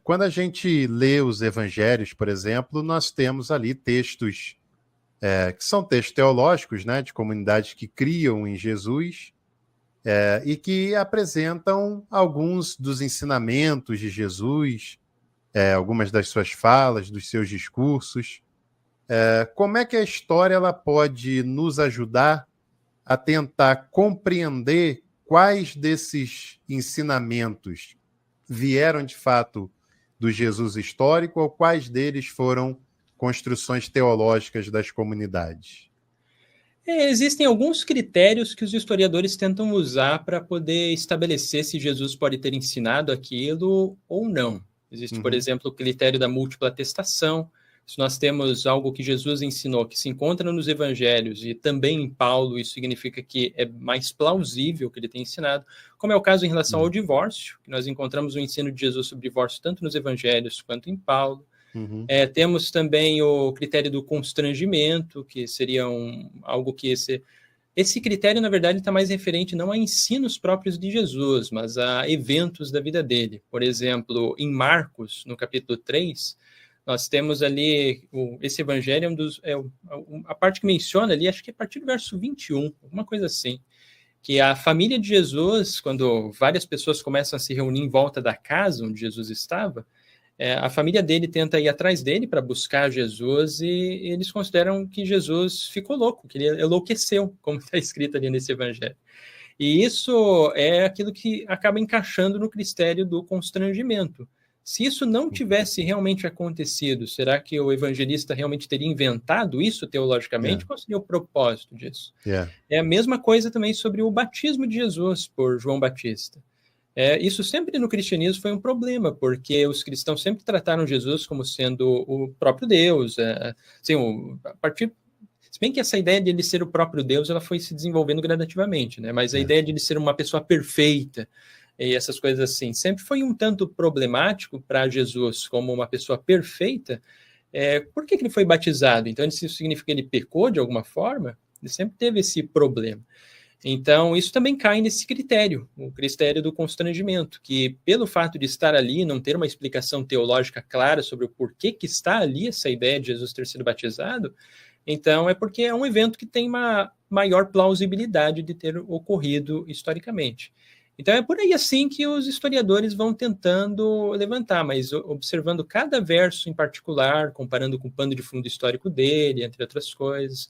Quando a gente lê os evangelhos, por exemplo, nós temos ali textos que são textos teológicos, né, de comunidades que criam em Jesus, e que apresentam alguns dos ensinamentos de Jesus, algumas das suas falas, dos seus discursos. Como é que a história ela pode nos ajudar a tentar compreender quais desses ensinamentos vieram de fato do Jesus histórico ou quais deles foram construções teológicas das comunidades? Existem alguns critérios que os historiadores tentam usar para poder estabelecer se Jesus pode ter ensinado aquilo ou não. Existe, por exemplo, o critério da múltipla atestação. Se nós temos algo que Jesus ensinou, que se encontra nos evangelhos e também em Paulo, isso significa que é mais plausível que ele tenha ensinado, como é o caso em relação ao divórcio, que nós encontramos o ensino de Jesus sobre divórcio tanto nos evangelhos quanto em Paulo. Temos também o critério do constrangimento, que seria algo que esse critério, na verdade, está mais referente não a ensinos próprios de Jesus, mas a eventos da vida dele. Por exemplo, em Marcos, no capítulo 3, nós temos ali, esse evangelho a parte que menciona ali, acho que é a partir do verso 21, alguma coisa assim, que a família de Jesus, quando várias pessoas começam a se reunir em volta da casa onde Jesus estava, a família dele tenta ir atrás dele para buscar Jesus e eles consideram que Jesus ficou louco, que ele enlouqueceu, como está escrito ali nesse evangelho. E isso é aquilo que acaba encaixando no critério do constrangimento. Se isso não tivesse realmente acontecido, será que o evangelista realmente teria inventado isso teologicamente? Qual seria o propósito disso? É a mesma coisa também sobre o batismo de Jesus por João Batista. Isso sempre no cristianismo foi um problema, porque os cristãos sempre trataram Jesus como sendo o próprio Deus. Assim, se bem que essa ideia de ele ser o próprio Deus ela foi se desenvolvendo gradativamente, né? Mas a ideia de ele ser uma pessoa perfeita e essas coisas assim, sempre foi um tanto problemático para Jesus como uma pessoa perfeita. Por que ele foi batizado? Então, isso significa que ele pecou de alguma forma? Ele sempre teve esse problema. Então, isso também cai nesse critério, o critério do constrangimento, que pelo fato de estar ali, não ter uma explicação teológica clara sobre o porquê que está ali essa ideia de Jesus ter sido batizado, então é porque é um evento que tem uma maior plausibilidade de ter ocorrido historicamente. Então é por aí assim que os historiadores vão tentando levantar, mas observando cada verso em particular, comparando com o pano de fundo histórico dele, entre outras coisas.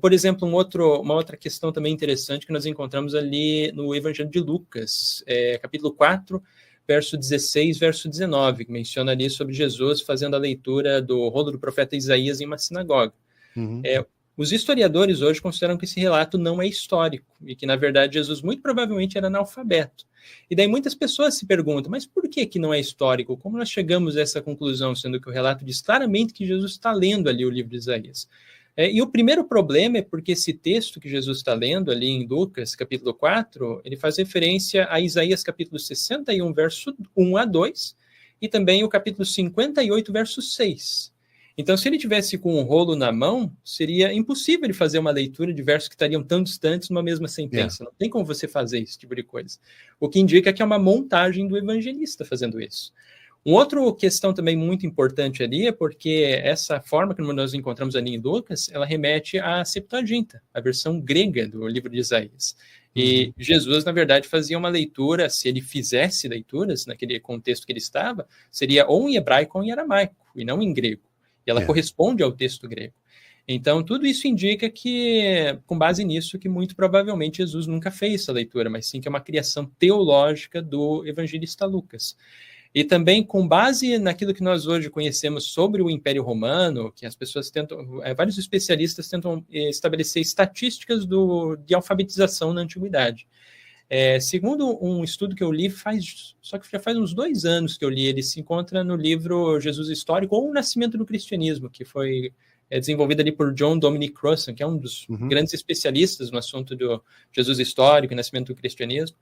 Por exemplo, uma outra questão também interessante que nós encontramos ali no Evangelho de Lucas, capítulo 4, verso 16, verso 19, que menciona ali sobre Jesus fazendo a leitura do rolo do profeta Isaías em uma sinagoga. Os historiadores hoje consideram que esse relato não é histórico e que, na verdade, Jesus muito provavelmente era analfabeto. E daí muitas pessoas se perguntam, mas por que não é histórico? Como nós chegamos a essa conclusão, sendo que o relato diz claramente que Jesus está lendo ali o livro de Isaías? E o primeiro problema é porque esse texto que Jesus está lendo ali em Lucas, capítulo 4, ele faz referência a Isaías, capítulo 61, verso 1 a 2, e também o capítulo 58, verso 6. Então, se ele tivesse com um rolo na mão, seria impossível ele fazer uma leitura de versos que estariam tão distantes numa mesma sentença. Não tem como você fazer esse tipo de coisa. O que indica que é uma montagem do evangelista fazendo isso. Uma outra questão também muito importante ali é porque essa forma que nós encontramos ali em Lucas, ela remete à Septuaginta, a versão grega do livro de Isaías. E Jesus, na verdade, fazia uma leitura, se ele fizesse leituras naquele contexto que ele estava, seria ou em hebraico ou em aramaico, e não em grego. E ela corresponde ao texto grego. Então, tudo isso indica que, com base nisso, que muito provavelmente Jesus nunca fez essa leitura, mas sim que é uma criação teológica do evangelista Lucas. E também com base naquilo que nós hoje conhecemos sobre o Império Romano, que as pessoas tentam, vários especialistas tentam estabelecer estatísticas de alfabetização na antiguidade. Segundo um estudo que eu li só que já faz uns 2 anos que eu li, ele se encontra no livro Jesus Histórico ou O Nascimento do Cristianismo, que foi desenvolvido ali por John Dominic Crossan, que é um dos grandes especialistas no assunto do Jesus Histórico e Nascimento do Cristianismo.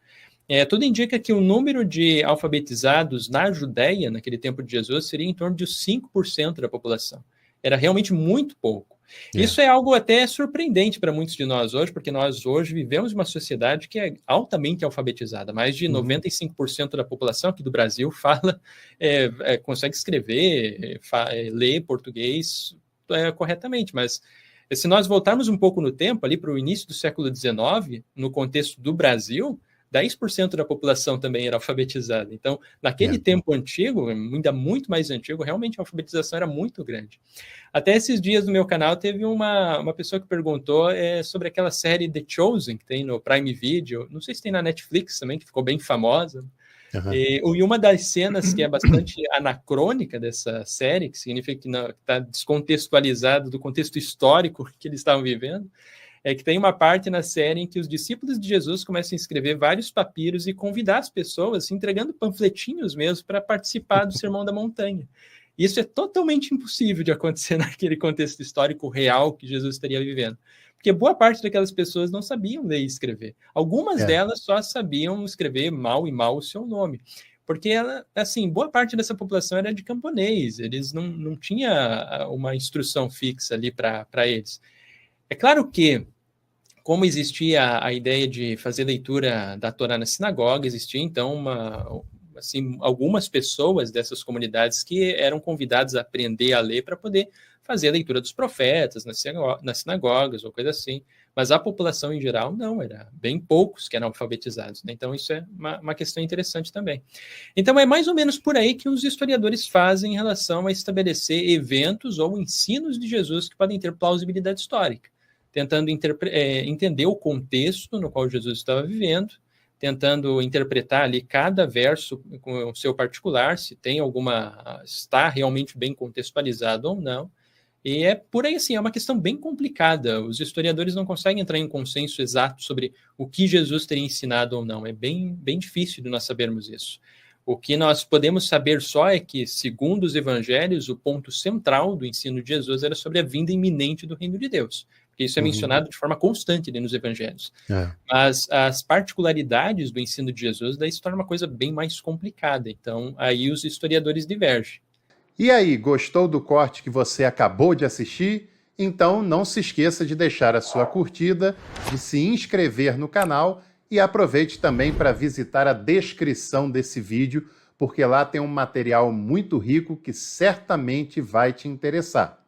Tudo indica que o número de alfabetizados na Judéia, naquele tempo de Jesus, seria em torno de 5% da população. Era realmente muito pouco. Isso é algo até surpreendente para muitos de nós hoje, porque nós hoje vivemos uma sociedade que é altamente alfabetizada. Mais de 95% da população aqui do Brasil fala, consegue escrever, ler português corretamente, mas se nós voltarmos um pouco no tempo, ali para o início do século XIX, no contexto do Brasil, 10% da população também era alfabetizada. Então, naquele tempo antigo, ainda muito mais antigo, realmente a alfabetização era muito grande. Até esses dias no meu canal teve uma pessoa que perguntou sobre aquela série The Chosen, que tem no Prime Video, não sei se tem na Netflix também, que ficou bem famosa. E uma das cenas que é bastante anacrônica dessa série, que significa que está descontextualizado do contexto histórico que eles estavam vivendo, é que tem uma parte na série em que os discípulos de Jesus começam a escrever vários papiros e convidar as pessoas, entregando panfletinhos mesmo, para participar do Sermão da Montanha. Isso é totalmente impossível de acontecer naquele contexto histórico real que Jesus estaria vivendo. Porque boa parte daquelas pessoas não sabiam ler e escrever. Algumas delas só sabiam escrever mal e mal o seu nome. Porque, boa parte dessa população era de camponês, eles não tinham uma instrução fixa ali para eles. É claro que, como existia a ideia de fazer leitura da Torá na sinagoga, existia então algumas pessoas dessas comunidades que eram convidadas a aprender a ler para poder fazer a leitura dos profetas nas sinagogas ou coisa assim. Mas a população em geral não, era bem poucos que eram alfabetizados, né? Então isso é uma questão interessante também. Então é mais ou menos por aí que os historiadores fazem em relação a estabelecer eventos ou ensinos de Jesus que podem ter plausibilidade histórica, tentando entender o contexto no qual Jesus estava vivendo, tentando interpretar ali cada verso com o seu particular, se tem está realmente bem contextualizado ou não. E é por aí, assim, é uma questão bem complicada. Os historiadores não conseguem entrar em consenso exato sobre o que Jesus teria ensinado ou não. É bem difícil de nós sabermos isso. O que nós podemos saber só é que, segundo os evangelhos, o ponto central do ensino de Jesus era sobre a vinda iminente do reino de Deus. Porque isso é mencionado de forma constante ali nos evangelhos. Mas as particularidades do ensino de Jesus daí se torna uma coisa bem mais complicada. Então, aí os historiadores divergem. E aí, gostou do corte que você acabou de assistir? Então não se esqueça de deixar a sua curtida, de se inscrever no canal e aproveite também para visitar a descrição desse vídeo, porque lá tem um material muito rico que certamente vai te interessar.